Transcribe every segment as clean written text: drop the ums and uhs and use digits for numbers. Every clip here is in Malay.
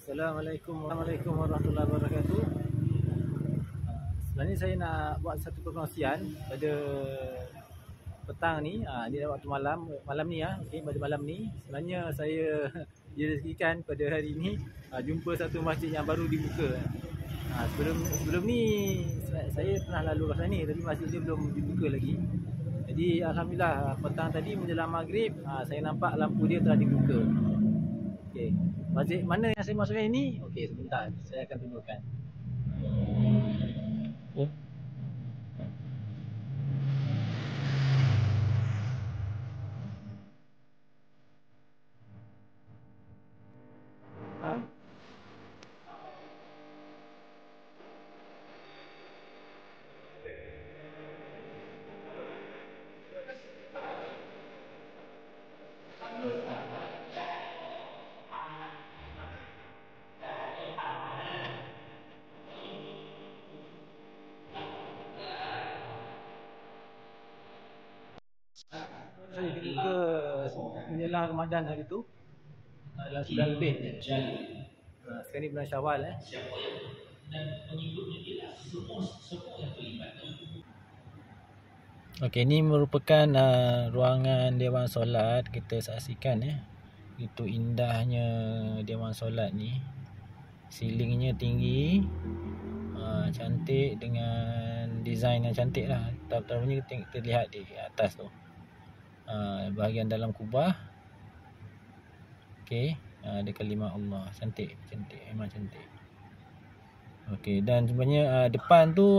Assalamualaikum warahmatullahi wabarakatuh. Sebenarnya saya nak buat satu perkongsian pada petang ni. Ni dah waktu malam ni okey, pada malam ni sebenarnya saya direzekikan pada hari ni jumpa satu masjid yang baru dibuka. Sebelum ni saya pernah lalu kat sana tapi masjid dia belum dibuka lagi. Jadi alhamdulillah petang tadi menjelang maghrib saya nampak lampu dia telah dibuka. Okey. Masjid mana yang saya masukkan ini? Okey, sebentar saya akan tunjukkan. Saya dibuka menjelang Ramadan hari tu dalam 9 lebih. Sekarang ni bulan Syawal Okey, ini merupakan ruangan Dewan Solat. Kita saksikan itu indahnya Dewan Solat ni. Silingnya tinggi, cantik dengan design yang cantik lah. Taruhnya kita lihat di atas tu, bahagian dalam kubah. Okey, ada kalimah Allah. Cantik, memang cantik. Okey, dan sebenarnya depan tu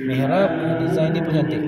mihrab, design dia pun cantik.